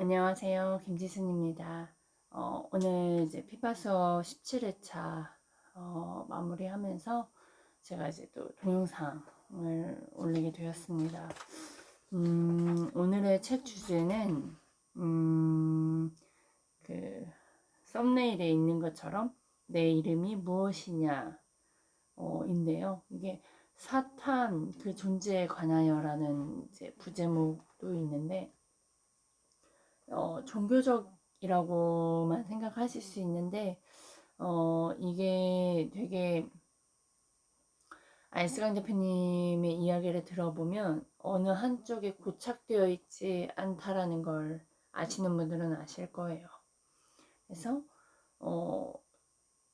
안녕하세요. 김지순입니다. 오늘 이제 피파 수업 17회차 마무리하면서 제가 이제 또 동영상을 올리게 되었습니다. 오늘의 책 주제는 그 썸네일에 있는 것처럼 내 이름이 무엇이냐 인데요. 이게 사탄 그 존재에 관하여라는 이제 부제목도 있는데 종교적이라고만 생각하실 수 있는데 이게 되게 알스강 대표님의 이야기를 들어보면 어느 한쪽에 고착되어 있지 않다라는 걸 아시는 분들은 아실 거예요. 그래서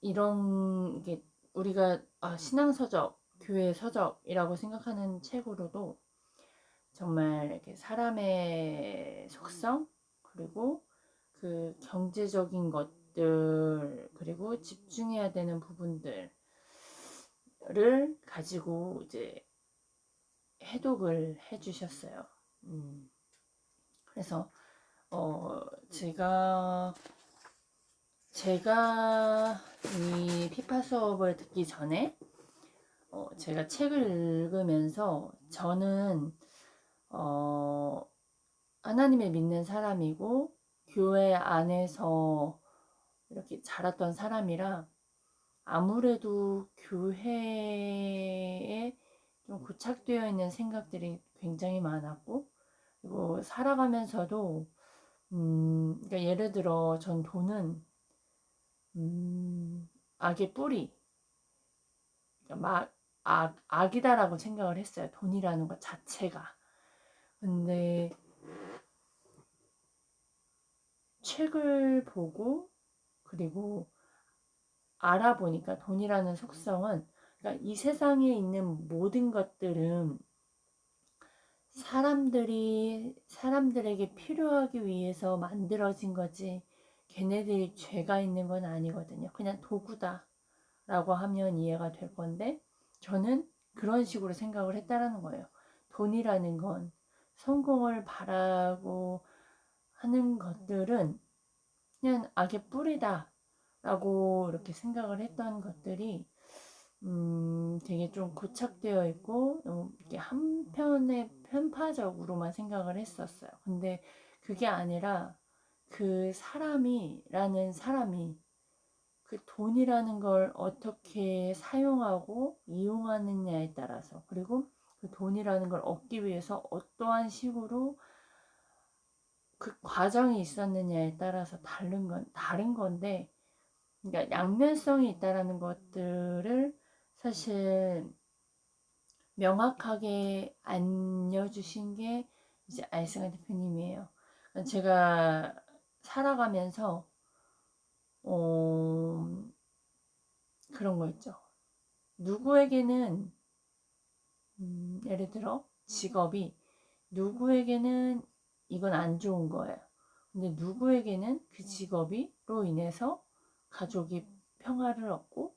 이런 게 우리가 신앙서적, 교회 서적이라고 생각하는 책으로도 정말 이렇게 사람의 속성 그리고 그 경제적인 것들 그리고 집중해야 되는 부분들을 가지고 이제 해독을 해주셨어요. 그래서 제가 이 피파 수업을 듣기 전에 제가 책을 읽으면서 저는 하나님을 믿는 사람이고 교회 안에서 이렇게 자랐던 사람이라 아무래도 교회에 좀 고착되어 있는 생각들이 굉장히 많았고 그리고 살아가면서도 그러니까 예를 들어 전 돈은 악의 뿌리 그러니까 악이다라고 생각을 했어요. 돈이라는 것 자체가. 근데 책을 보고 그리고 알아보니까 돈이라는 속성은 그러니까 이 세상에 있는 모든 것들은 사람들에게 필요하기 위해서 만들어진 거지 걔네들이 죄가 있는 건 아니거든요. 그냥 도구다라고 하면 이해가 될 건데 저는 그런 식으로 생각을 했다라는 거예요. 돈이라는 건 성공을 바라고 하는 것들은 그냥 악의 뿌리다 라고 이렇게 생각을 했던 것들이 되게 좀 고착되어 있고 이렇게 한편의 편파적으로만 생각을 했었어요. 근데 그게 아니라 그 사람이라는 사람이 그 돈이라는 걸 어떻게 사용하고 이용하느냐에 따라서 그리고 그 돈이라는 걸 얻기 위해서 어떠한 식으로 그 과정이 있었느냐에 따라서 다른 건데 그러니까 양면성이 있다라는 것들을 사실 명확하게 알려주신 게 이제 알승환 대표님이에요. 제가 살아가면서 그런 거 있죠. 누구에게는 예를 들어 직업이 누구에게는 이건 안 좋은 거예요. 근데 누구에게는 그 직업이로 인해서 가족이 평화를 얻고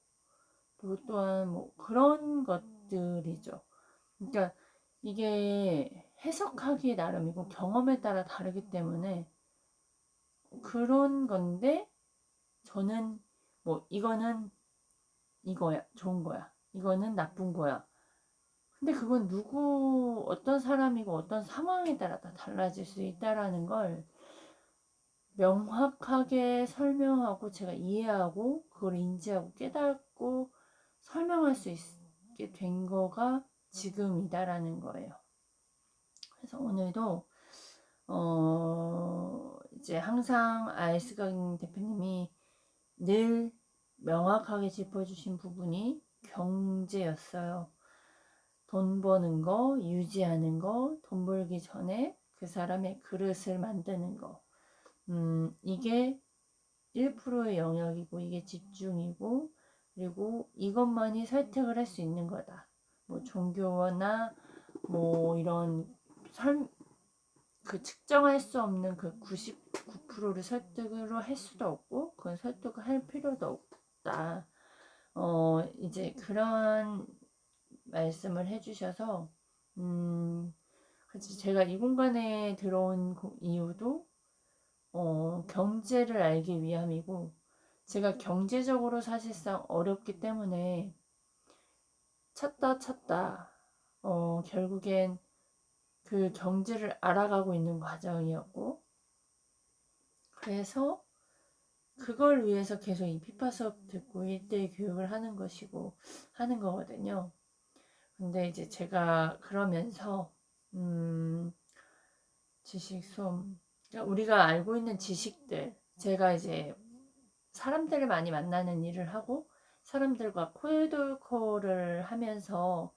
그리고 또한 뭐 그런 것들이죠. 그러니까 이게 해석하기 나름이고 경험에 따라 다르기 때문에 그런 건데 저는 뭐 이거는 이거야 좋은 거야 이거는 나쁜 거야 근데 그건 어떤 사람이고 어떤 상황에 따라 다 달라질 수 있다라는 걸 명확하게 설명하고 제가 이해하고 그걸 인지하고 깨닫고 설명할 수 있게 된 거가 지금이다라는 거예요. 그래서 오늘도 이제 항상 아이스강 대표님이 늘 명확하게 짚어주신 부분이 경제였어요. 돈 버는 거, 유지하는 거, 돈 벌기 전에 그 사람의 그릇을 만드는 거. 이게 1%의 영역이고 이게 집중이고 그리고 이것만이 설득을 할 수 있는 거다. 뭐 종교나 뭐 이런 그 측정할 수 없는 그 99%를 설득으로 할 수도 없고 그건 설득을 할 필요도 없다. 이제 그런 말씀을 해주셔서 제가 이 공간에 들어온 이유도 경제를 알기 위함이고, 제가 경제적으로 사실상 어렵기 때문에 찾다 결국엔 그 경제를 알아가고 있는 과정이었고, 그래서 그걸 위해서 계속 이 피파 수업 듣고 1대1 교육을 하는 것이고 하는 거거든요. 근데 이제 제가 그러면서 지식 수업, 그러니까 우리가 알고 있는 지식들, 제가 이제 사람들을 많이 만나는 일을 하고 사람들과 콜드콜을 하면서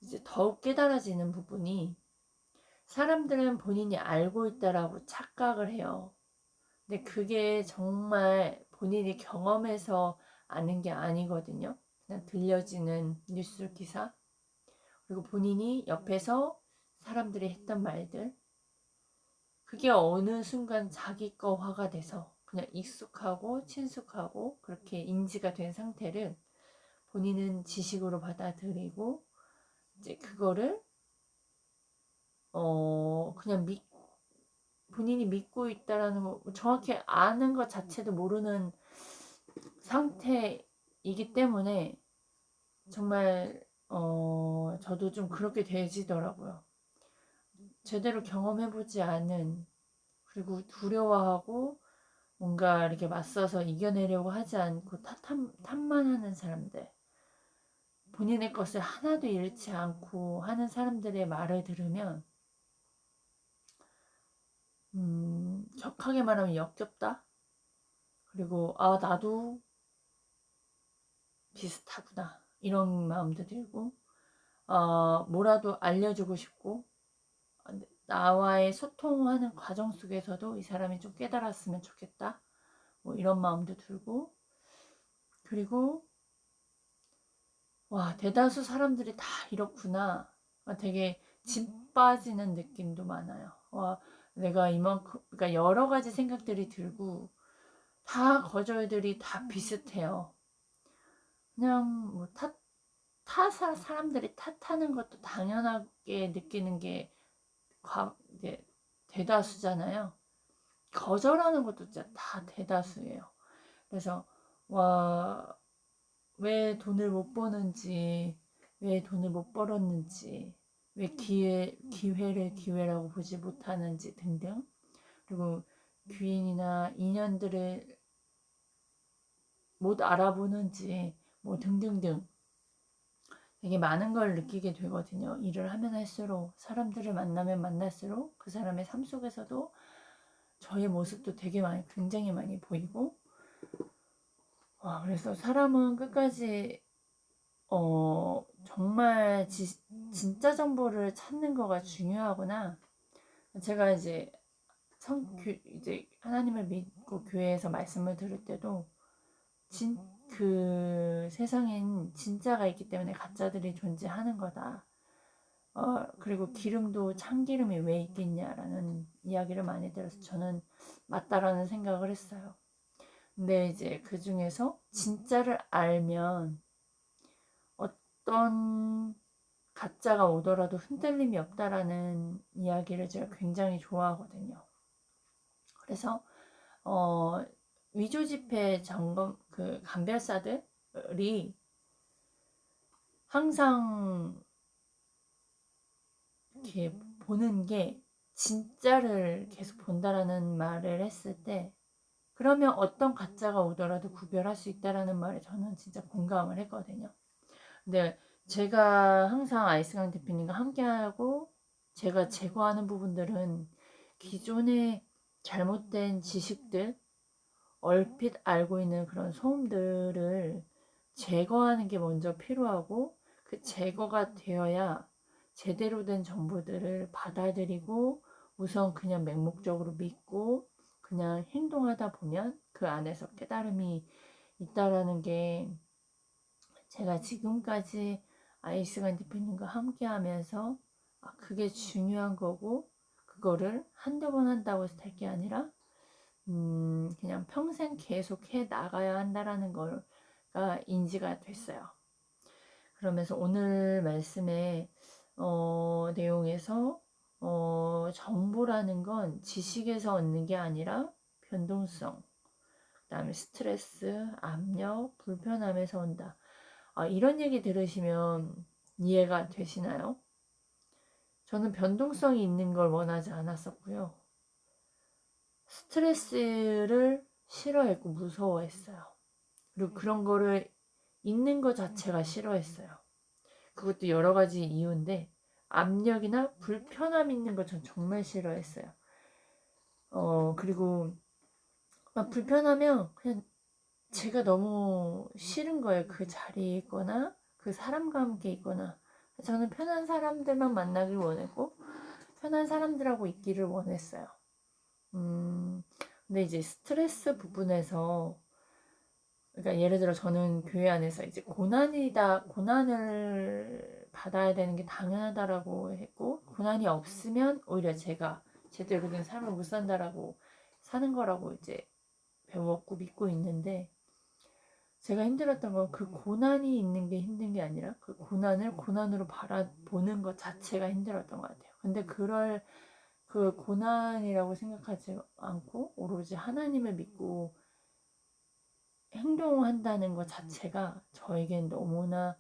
이제 더욱 깨달아지는 부분이, 사람들은 본인이 알고 있다라고 착각을 해요. 근데 그게 정말 본인이 경험해서 아는 게 아니거든요. 그냥 들려지는 뉴스 기사, 그리고 본인이 옆에서 사람들이 했던 말들, 그게 어느 순간 자기 거화가 돼서 그냥 익숙하고 친숙하고 그렇게 인지가 된 상태를 본인은 지식으로 받아들이고, 이제 그거를 그냥 본인이 믿고 있다라는 거, 정확히 아는 것 자체도 모르는 상태이기 때문에 정말 저도 좀 그렇게 되지더라고요. 제대로 경험해보지 않은, 그리고 두려워하고 뭔가 이렇게 맞서서 이겨내려고 하지 않고 탓만 하는 사람들, 본인의 것을 하나도 잃지 않고 하는 사람들의 말을 들으면 격하게 말하면 역겹다. 그리고 나도 비슷하구나 이런 마음도 들고, 뭐라도 알려주고 싶고, 나와의 소통하는 과정 속에서도 이 사람이 좀 깨달았으면 좋겠다, 뭐 이런 마음도 들고, 그리고 와, 대다수 사람들이 다 이렇구나, 되게 진 빠지는 느낌도 많아요. 와, 내가 이만큼, 그러니까 여러 가지 생각들이 들고, 다 거절들이 다 비슷해요. 그냥 뭐 사람들이 탓하는 것도 당연하게 느끼는 게 이제 대다수잖아요. 거절하는 것도 진짜 다 대다수예요. 그래서 와, 왜 돈을 못 버는지, 왜 돈을 못 벌었는지, 왜 기회를 기회라고 보지 못하는지 등등, 그리고 귀인이나 인연들을 못 알아보는지 뭐 등등등, 되게 많은 걸 느끼게 되거든요. 일을 하면 할수록, 사람들을 만나면 만날수록 그 사람의 삶 속에서도 저의 모습도 되게 굉장히 많이 보이고, 그래서 사람은 끝까지 정말 진짜 정보를 찾는 거가 중요하구나. 제가 이제 이제 하나님을 믿고 교회에서 말씀을 들을 때도 그 세상엔 진짜가 있기 때문에 가짜들이 존재하는 거다. 그리고 기름도 참기름이 왜 있겠냐라는 이야기를 많이 들어서 저는 맞다라는 생각을 했어요. 근데 이제 그 중에서 진짜를 알면 어떤 가짜가 오더라도 흔들림이 없다라는 이야기를 제가 굉장히 좋아하거든요. 그래서 위조 지폐 점검 그 감별사들이 항상 이렇게 보는 게, 진짜를 계속 본다라는 말을 했을 때, 그러면 어떤 가짜가 오더라도 구별할 수 있다라는 말에 저는 진짜 공감을 했거든요. 근데 제가 항상 아이스강 대표님과 함께하고 제가 제거하는 부분들은 기존의 잘못된 지식들, 얼핏 알고 있는 그런 소음들을 제거하는 게 먼저 필요하고, 그 제거가 되어야 제대로 된 정보들을 받아들이고 우선 그냥 맹목적으로 믿고 그냥 행동하다 보면 그 안에서 깨달음이 있다라는 게, 제가 지금까지 아이스간 대표님과 함께 하면서 그게 중요한 거고, 그거를 한두 번 한다고 해서 될 게 아니라 그냥 평생 계속 해 나가야 한다라는 걸가 인지가 됐어요. 그러면서 오늘 말씀의 내용에서 정보라는 건 지식에서 얻는 게 아니라 변동성, 그다음에 스트레스, 압력, 불편함에서 온다. 이런 얘기 들으시면 이해가 되시나요? 저는 변동성이 있는 걸 원하지 않았었고요. 스트레스를 싫어했고 무서워했어요. 그리고 그런 거를 있는 것 자체가 싫어했어요. 그것도 여러 가지 이유인데 압력이나 불편함 있는 거 전 정말 싫어했어요. 그리고 막 불편하면 그냥 제가 너무 싫은 거예요. 그 자리에 있거나 그 사람과 함께 있거나. 저는 편한 사람들만 만나길 원했고 편한 사람들하고 있기를 원했어요. 근데 이제 스트레스 부분에서, 그러니까 예를 들어 저는 교회 안에서 이제 고난을 받아야 되는 게 당연하다라고 했고, 고난이 없으면 오히려 제가 제대로 된 삶을 못 산다라고 사는 거라고 이제 배웠고 믿고 있는데, 제가 힘들었던 건 그 고난이 있는 게 힘든 게 아니라 그 고난을 고난으로 바라보는 것 자체가 힘들었던 것 같아요. 근데 그 고난이라고 생각하지 않고 오로지 하나님을 믿고 행동한다는 것 자체가 저에겐 너무나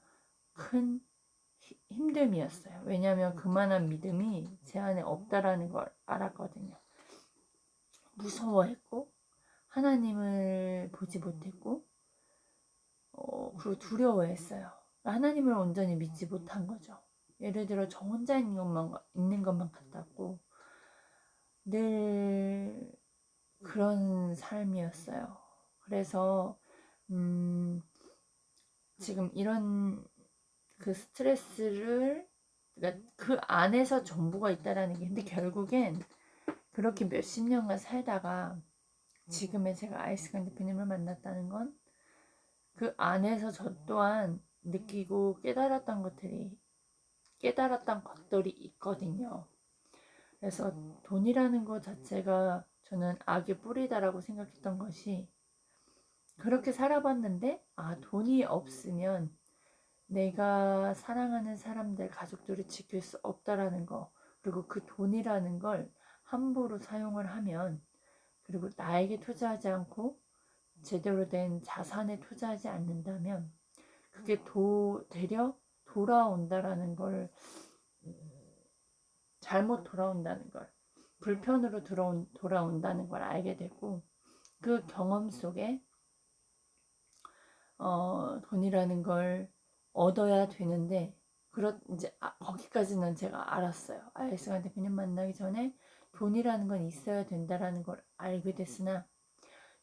큰 힘듦이었어요. 왜냐하면 그만한 믿음이 제 안에 없다라는 걸 알았거든요. 무서워했고 하나님을 보지 못했고 그리고 두려워했어요. 하나님을 온전히 믿지 못한 거죠. 예를 들어 저 혼자 있는 것만 같았고 늘 그런 삶이었어요. 그래서 지금 이런 그 스트레스를, 그러니까 그 안에서 전부가 있다라는 게, 근데 결국엔 그렇게 몇십 년간 살다가 지금의 제가 아이스강 대표님을 만났다는 건 그 안에서 저 또한 느끼고 깨달았던 것들이 있거든요. 그래서 돈이라는 것 자체가 저는 악의 뿌리다라고 생각했던 것이, 그렇게 살아봤는데 돈이 없으면 내가 사랑하는 사람들, 가족들을 지킬 수 없다라는 거, 그리고 그 돈이라는 걸 함부로 사용을 하면, 그리고 나에게 투자하지 않고 제대로 된 자산에 투자하지 않는다면 그게 되려 돌아온다라는 걸, 잘못 돌아온다는 걸, 불편으로 돌아온다는 걸 알게 되고, 그 경험 속에 돈이라는 걸 얻어야 되는데, 이제 거기까지는 제가 알았어요. 아이스강 대표님 만나기 전에 돈이라는 건 있어야 된다라는 걸 알게 됐으나,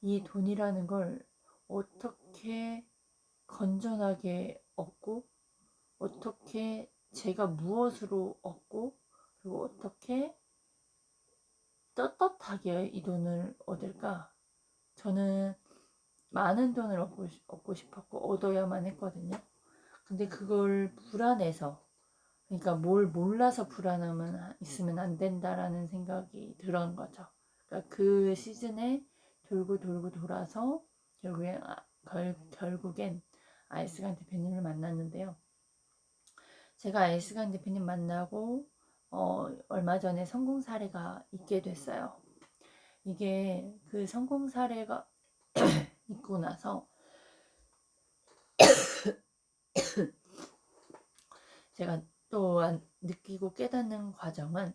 이 돈이라는 걸 어떻게 건전하게 얻고, 어떻게 제가 무엇으로 얻고, 그리고 어떻게 떳떳하게 이 돈을 얻을까? 저는 많은 돈을 얻고 싶었고 얻어야만 했거든요. 근데 그걸 불안해서, 그러니까 뭘 몰라서 불안하면 있으면 안 된다라는 생각이 들은 거죠. 그러니까 그 시즌에 돌고 돌고 돌아서 결국엔 아이스강 대표님을 만났는데요. 제가 아이스강 대표님 만나고 얼마 전에 성공 사례가 있게 됐어요. 이게 그 성공 사례가 있고 나서 제가 또한 느끼고 깨닫는 과정은,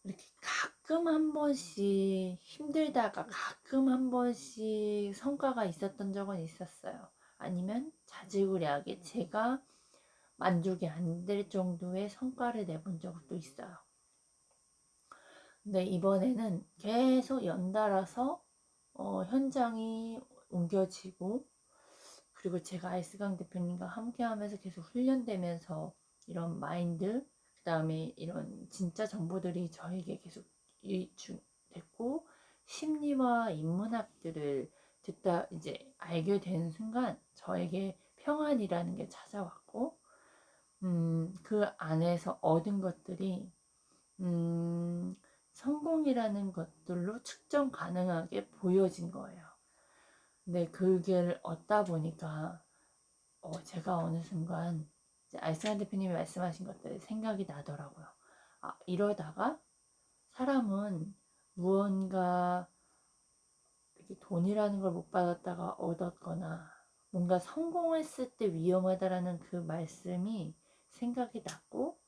이렇게 가끔 한 번씩 힘들다가 가끔 한 번씩 성과가 있었던 적은 있었어요. 아니면 자질구레하게 제가 만족이 안 될 정도의 성과를 내본 적도 있어요. 근데 이번에는 계속 연달아서 현장이 옮겨지고, 그리고 제가 아이스강 대표님과 함께 하면서 계속 훈련되면서 이런 마인드, 그 다음에 이런 진짜 정보들이 저에게 계속 유입됐고, 심리와 인문학들을 듣다 이제 알게 되는 순간 저에게 평안이라는 게 찾아왔고, 그 안에서 얻은 것들이 성공이라는 것들로 측정 가능하게 보여진 거예요. 근데 그걸 얻다 보니까 제가 어느 순간 이제 알스한 대표님이 말씀하신 것들이 생각이 나더라고요. 이러다가 사람은 무언가 이렇게 돈이라는 걸 못 받았다가 얻었거나 뭔가 성공했을 때 위험하다라는 그 말씀이 생각이 났고,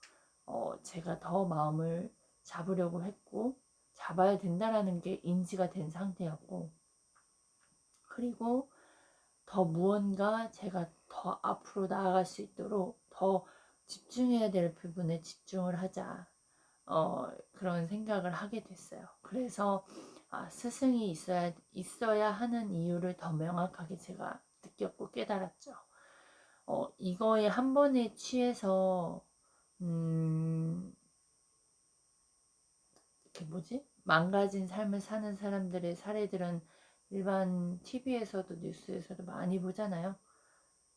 제가 더 마음을 잡으려고 했고 잡아야 된다라는 게 인지가 된 상태였고, 그리고 더 무언가 제가 더 앞으로 나아갈 수 있도록 더 집중해야 될 부분에 집중을 하자, 그런 생각을 하게 됐어요. 그래서 스승이 있어야 하는 이유를 더 명확하게 제가 느꼈고 깨달았죠. 이거에 한 번에 취해서 이렇게 망가진 삶을 사는 사람들의 사례들은 일반 TV에서도 뉴스에서도 많이 보잖아요.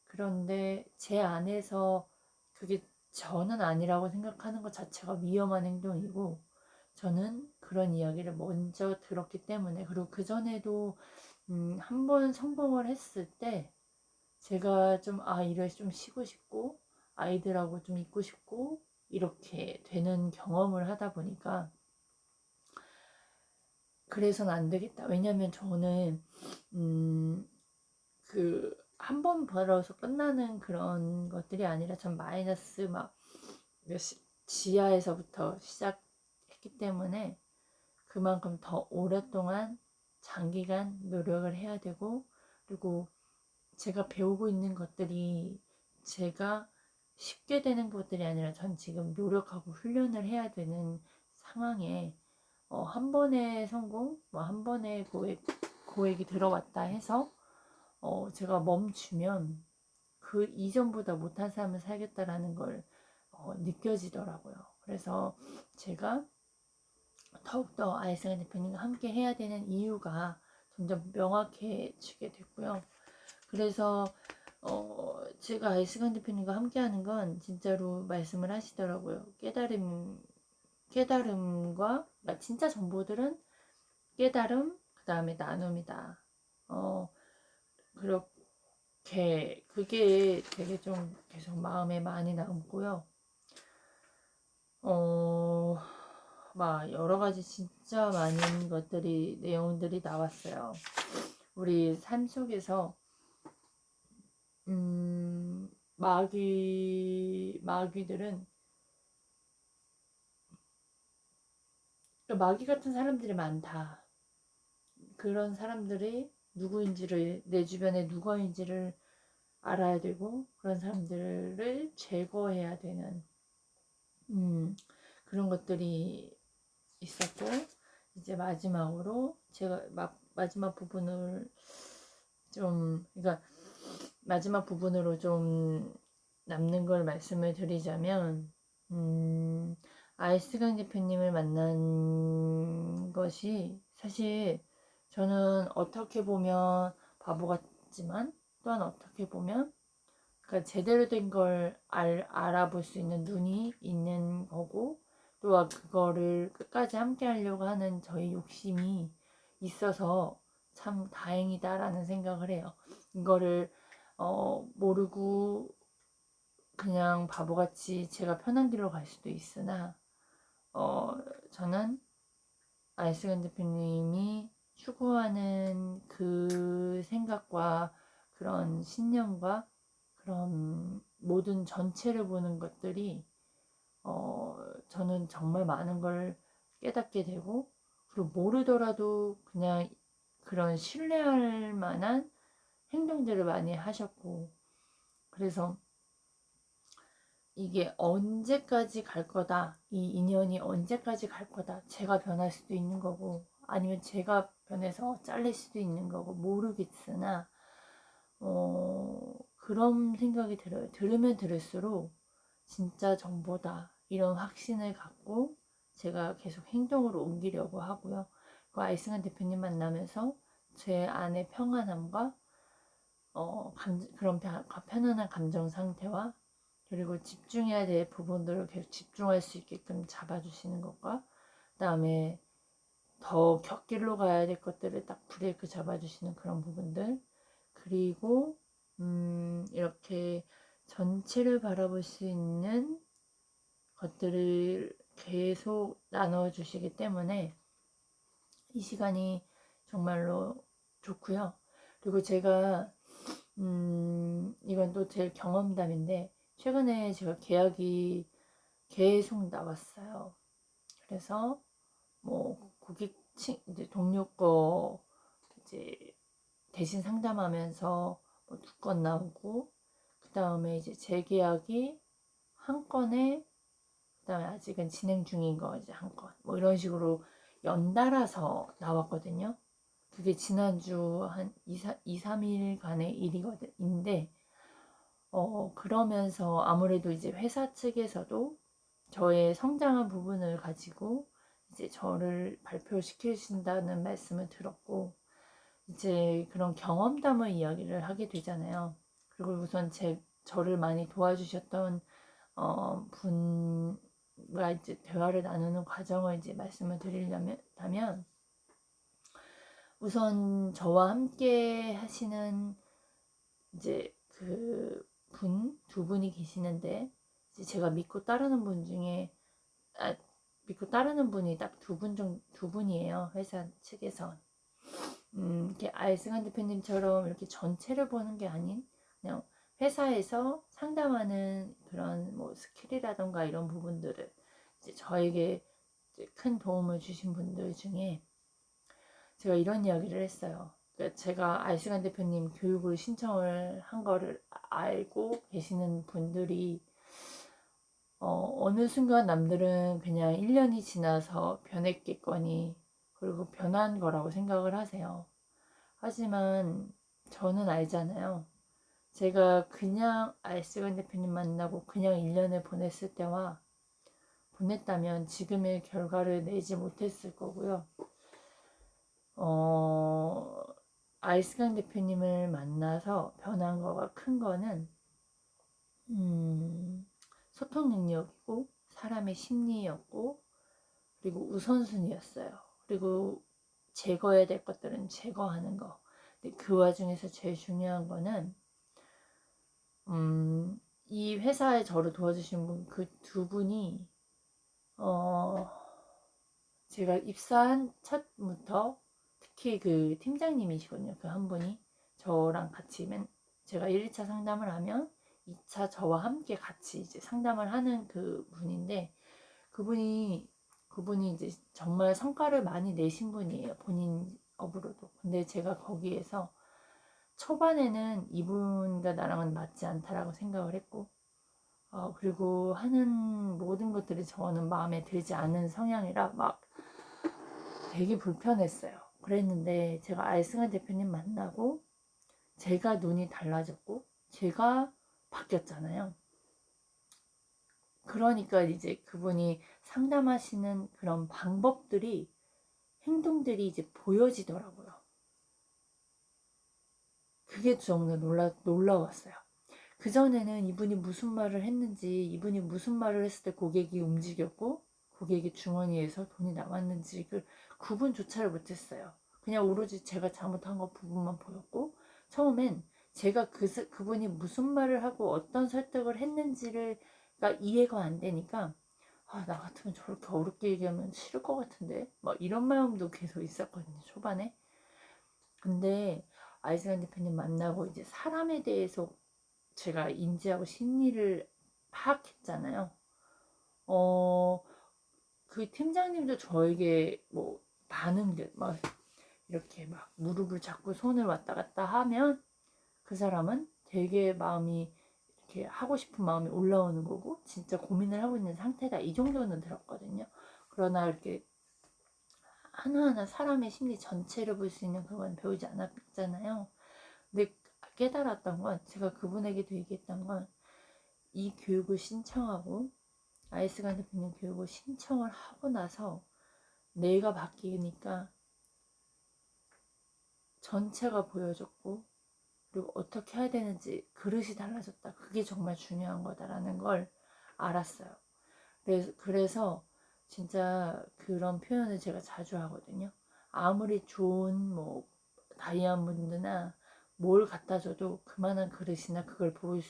그런데 제 안에서 그게 저는 아니라고 생각하는 것 자체가 위험한 행동이고, 저는 그런 이야기를 먼저 들었기 때문에, 그리고 그전에도 한 번 성공을 했을 때 제가 좀 일을 좀 쉬고 싶고 아이들하고 좀 있고 싶고 이렇게 되는 경험을 하다 보니까, 그래서는 안 되겠다. 왜냐면 저는 그 한 번 벌어서 끝나는 그런 것들이 아니라 전 마이너스 막 지하에서부터 시작했기 때문에 그만큼 더 오랫동안 장기간 노력을 해야 되고, 그리고 제가 배우고 있는 것들이 제가 쉽게 되는 것들이 아니라 전 지금 노력하고 훈련을 해야 되는 상황에, 한 번의 성공, 한 번의 고액이 들어왔다 해서 제가 멈추면 그 이전보다 못한 삶을 살겠다라는 걸 느껴지더라고요. 그래서 제가 더욱더 아이스간 대표님과 함께 해야 되는 이유가 점점 명확해지게 됐고요. 그래서 제가 아이스간 대표님과 함께 하는 건 진짜로 말씀을 하시더라고요. 깨달음과, 그러니까 진짜 정보들은 깨달음, 그 다음에 나눔이다. 그렇게 그게 되게 좀 계속 마음에 많이 남고요. 막 여러 가지 진짜 많은 것들이, 내용들이 나왔어요. 우리 삶 속에서 마귀들은, 마귀 같은 사람들이 많다. 그런 사람들이 누구인지를, 내 주변에 누구인지를 알아야 되고, 그런 사람들을 제거해야 되는 그런 것들이 있었고, 이제 마지막으로 제가 마지막 부분을 그러니까 마지막 부분으로 좀 남는 걸 말씀을 드리자면, 아이스강 대표님을 만난 것이 사실 저는 어떻게 보면 바보 같지만, 또한 어떻게 보면 그러니까 제대로 된 걸 알아볼 수 있는 눈이 있는 거고, 또 그거를 끝까지 함께 하려고 하는 저의 욕심이 있어서 참 다행이다라는 생각을 해요. 이거를 모르고 그냥 바보같이 제가 편한 길로 갈 수도 있으나, 저는 아이스간 대표님이 추구하는 그 생각과 그런 신념과 그런 모든 전체를 보는 것들이, 저는 정말 많은 걸 깨닫게 되고, 그리고 모르더라도 그냥 그런 신뢰할 만한 행동들을 많이 하셨고, 그래서 이게 언제까지 갈 거다, 이 인연이 언제까지 갈 거다, 제가 변할 수도 있는 거고 아니면 제가 변해서 잘릴 수도 있는 거고 모르겠으나, 그런 생각이 들어요. 들으면 들을수록 진짜 정보다 이런 확신을 갖고 제가 계속 행동으로 옮기려고 하고요. 그 아이승환 대표님 만나면서 제 안의 평안함과 그런 편안한 감정 상태와, 그리고 집중해야 될 부분들을 계속 집중할 수 있게끔 잡아주시는 것과, 그 다음에 더 곁길로 가야 될 것들을 딱 브레이크 잡아주시는 그런 부분들, 그리고 이렇게 전체를 바라볼 수 있는 것들을 계속 나눠주시기 때문에 이 시간이 정말로 좋고요. 그리고 제가 이건 또 제 경험담인데, 최근에 제가 계약이 계속 나왔어요. 그래서 뭐 이제 동료 거 이제 대신 상담하면서 뭐 2건 나오고, 그 다음에 이제 재계약이 한 건에, 그 다음에 아직은 진행 중인 거 이제 한 건, 뭐 이런 식으로 연달아서 나왔거든요. 그게 지난주 한 2, 3일간의 일인데, 그러면서 아무래도 이제 회사 측에서도 저의 성장한 부분을 가지고 이제 저를 발표시키신다는 말씀을 들었고, 이제 그런 경험담을 이야기를 하게 되잖아요. 그리고 우선 저를 많이 도와주셨던 분과 이제 대화를 나누는 과정을 이제 말씀을 드리려면, 우선 저와 함께 하시는 이제 그 두 분이 계시는데, 이제 제가 믿고 따르는 분 중에, 믿고 따르는 분이 딱 두 분이에요. 회사 측에서. 이렇게 알승한 대표님처럼 이렇게 전체를 보는 게 아닌, 그냥 회사에서 상담하는 그런 뭐 스킬이라던가 이런 부분들을 이제 저에게 이제 큰 도움을 주신 분들 중에 제가 이런 이야기를 했어요. 그러니까 제가 알승한 대표님 교육을 신청을 한 거를 알고 계시는 분들이 어느 순간 남들은 그냥 1년이 지나서 변했겠거니, 그리고 변한 거라고 생각을 하세요. 하지만 저는 알잖아요. 제가 그냥 알스간 대표님 만나고 그냥 1년을 보냈다면 지금의 결과를 내지 못했을 거고요. 알스강 대표님을 만나서 변한 거가 큰 거는 소통 능력이고 사람의 심리였고, 그리고 우선순위였어요. 그리고 제거해야 될 것들은 제거하는 거. 근데 그 와중에서 제일 중요한 거는 이 회사에 저를 도와주신 분, 그 두 분이 제가 입사한 첫부터, 특히 그 팀장님이시거든요. 그 한 분이 저랑 같이 제가 1차 상담을 하면 2차 저와 함께 같이 이제 상담을 하는 그 분인데, 그분이 이제 정말 성과를 많이 내신 분이에요. 본인 업으로도. 근데 제가 거기에서 초반에는 이분과 나랑은 맞지 않다라고 생각을 했고, 그리고 하는 모든 것들이 저는 마음에 들지 않는 성향이라 막 되게 불편했어요. 그랬는데 제가 알승한 대표님 만나고 제가 눈이 달라졌고 제가 바뀌었잖아요. 그러니까 이제 그분이 상담하시는 그런 방법들이, 행동들이 이제 보여지더라고요. 그게 정말 놀라웠어요. 그전에는 이분이 무슨 말을 했는지, 이분이 무슨 말을 했을 때 고객이 움직였고 고객의 주머니에서 돈이 나왔는지 그 구분조차를 못했어요. 그냥 오로지 제가 잘못한 것 부분만 보였고, 처음엔 제가 그분이 무슨 말을 하고 어떤 설득을 했는지를 이해가 안 되니까, 나 같으면 저렇게 어렵게 얘기하면 싫을 것 같은데 막 이런 마음도 계속 있었거든요, 초반에. 근데 아이스간 대표님 만나고 이제 사람에 대해서 제가 인지하고 심리를 파악했잖아요. 그 팀장님도 저에게 뭐 반응들 막 이렇게 막 무릎을 잡고 손을 왔다 갔다 하면 그 사람은 되게 마음이 이렇게 하고 싶은 마음이 올라오는 거고 진짜 고민을 하고 있는 상태다, 이 정도는 들었거든요. 그러나 이렇게 하나하나 사람의 심리 전체를 볼 수 있는 그건 배우지 않았잖아요. 근데 깨달았던 건, 제가 그분에게도 얘기했던 건, 이 교육을 신청하고 아이스간 대표님 교육을 신청을 하고 나서 내가 바뀌니까 전체가 보여졌고, 그리고 어떻게 해야 되는지 그릇이 달라졌다. 그게 정말 중요한 거다라는 걸 알았어요. 그래서 진짜 그런 표현을 제가 자주 하거든요. 아무리 좋은 뭐 다이아몬드나 뭘 갖다 줘도 그만한 그릇이나 그걸 볼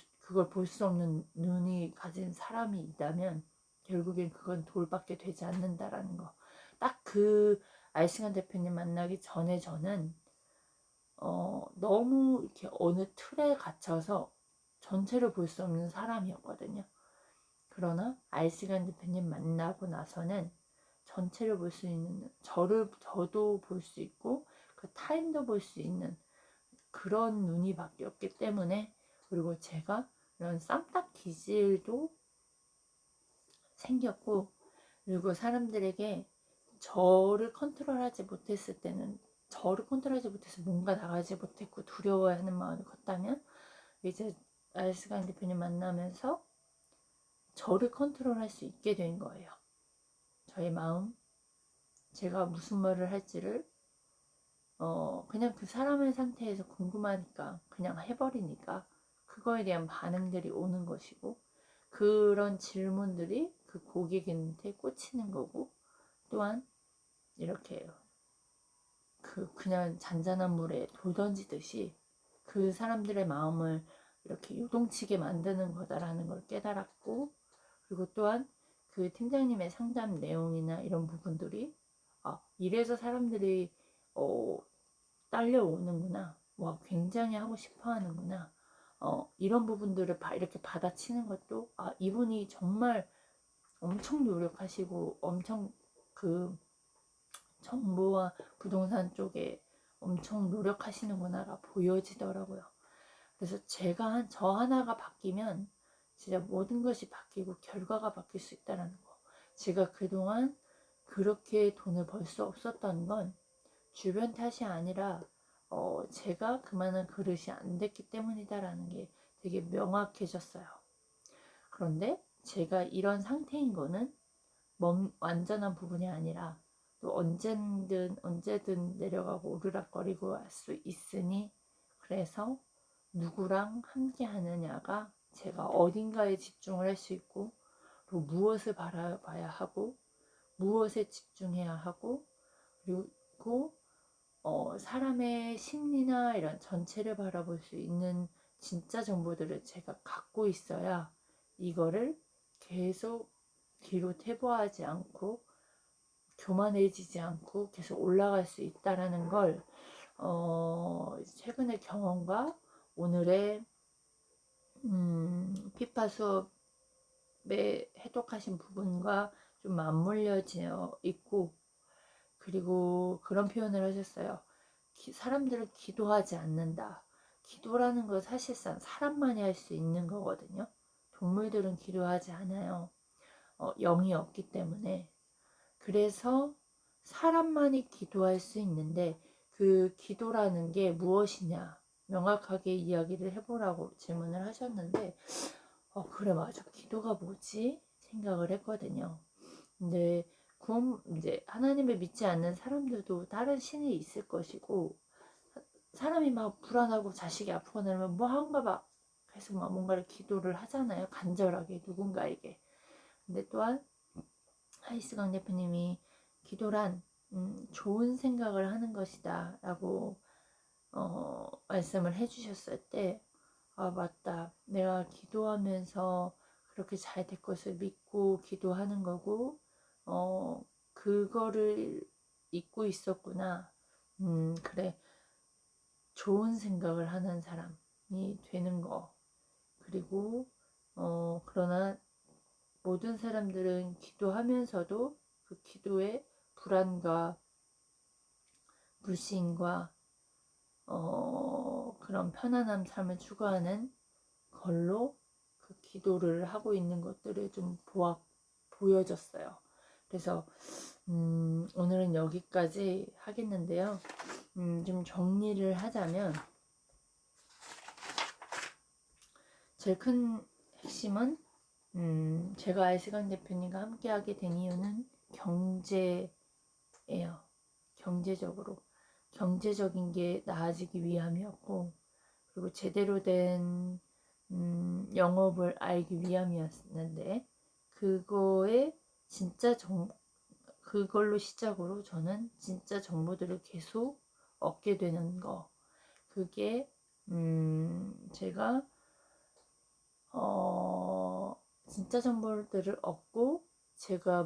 수 없는 눈이 가진 사람이 있다면 결국엔 그건 돌밖에 되지 않는다라는 거. 딱 그 알승환 대표님 만나기 전에 저는 너무 이렇게 어느 틀에 갇혀서 전체를 볼 수 없는 사람이었거든요. 그러나 알승환 대표님 만나고 나서는 전체를 볼 수 있는, 저도 볼 수 있고 그 타인도 볼 수 있는 그런 눈이 바뀌었기 때문에, 그리고 제가 이런 쌈딱 기질도 생겼고, 그리고 사람들에게 저를 컨트롤하지 못했을 때는, 저를 컨트롤하지 못해서 뭔가 나가지 못했고 두려워하는 마음이 컸다면, 이제 알스간 대표님 만나면서 저를 컨트롤할 수 있게 된 거예요. 저의 마음, 제가 무슨 말을 할지를 그냥 그 사람의 상태에서 궁금하니까 그냥 해버리니까 그거에 대한 반응들이 오는 것이고, 그런 질문들이 그 고객한테 꽂히는 거고, 또한 이렇게 그냥 잔잔한 물에 돌 던지듯이 그 사람들의 마음을 이렇게 요동치게 만드는 거다라는 걸 깨달았고, 그리고 또한 그 팀장님의 상담 내용이나 이런 부분들이 이래서 사람들이 딸려오는구나, 와 굉장히 하고 싶어 하는구나, 이런 부분들을 이렇게 받아치는 것도 이분이 정말 엄청 노력하시고 엄청 그 정보와 부동산 쪽에 엄청 노력하시는구나가 보여지더라고요. 그래서 저 하나가 바뀌면 진짜 모든 것이 바뀌고 결과가 바뀔 수 있다는 거. 제가 그동안 그렇게 돈을 벌 수 없었던 건 주변 탓이 아니라 제가 그만한 그릇이 안 됐기 때문이다라는 게 되게 명확해졌어요. 그런데 제가 이런 상태인 거는 완전한 부분이 아니라 또 언제든 내려가고 오르락거리고 할 수 있으니, 그래서 누구랑 함께 하느냐가 제가 어딘가에 집중을 할 수 있고, 또 무엇을 바라봐야 하고 무엇에 집중해야 하고, 그리고 사람의 심리나 이런 전체를 바라볼 수 있는 진짜 정보들을 제가 갖고 있어야 이거를 계속 뒤로 퇴보하지 않고 교만해지지 않고 계속 올라갈 수 있다라는 걸 최근의 경험과 오늘의 피파 수업에 해독하신 부분과 좀 맞물려져 있고, 그리고 그런 표현을 하셨어요. 사람들은 기도하지 않는다. 기도라는 건 사실상 사람만이 할 수 있는 거거든요. 동물들은 기도하지 않아요. 영이 없기 때문에. 그래서 사람만이 기도할 수 있는데, 그 기도라는 게 무엇이냐 명확하게 이야기를 해보라고 질문을 하셨는데, 그래 맞아, 기도가 뭐지 생각을 했거든요. 근데 이제 하나님을 믿지 않는 사람들도 다른 신이 있을 것이고, 사람이 막 불안하고 자식이 아프거나 하면 뭐 한가 막 계속 막 뭔가를 기도를 하잖아요, 간절하게 누군가에게. 근데 또한 하이스강 대표님이 기도란 좋은 생각을 하는 것이다 라고 말씀을 해주셨을 때, 맞다, 내가 기도하면서 그렇게 잘 될 것을 믿고 기도하는 거고, 그거를 잊고 있었구나. 그래, 좋은 생각을 하는 사람이 되는 거. 그리고 그러나 모든 사람들은 기도하면서도 그 기도에 불안과 불신과 그런 편안한 삶을 추구하는 걸로 그 기도를 하고 있는 것들을 좀 보여졌어요. 그래서 오늘은 여기까지 하겠는데요. 좀 정리를 하자면, 제일 큰 핵심은 제가 알시강 대표님과 함께 하게 된 이유는 경제예요. 경제적인 게 나아지기 위함이었고, 그리고 제대로 된 영업을 알기 위함이었는데, 그거에 그걸로 시작으로 저는 진짜 정보들을 계속 얻게 되는 거. 그게 제가 진짜 정보들을 얻고 제가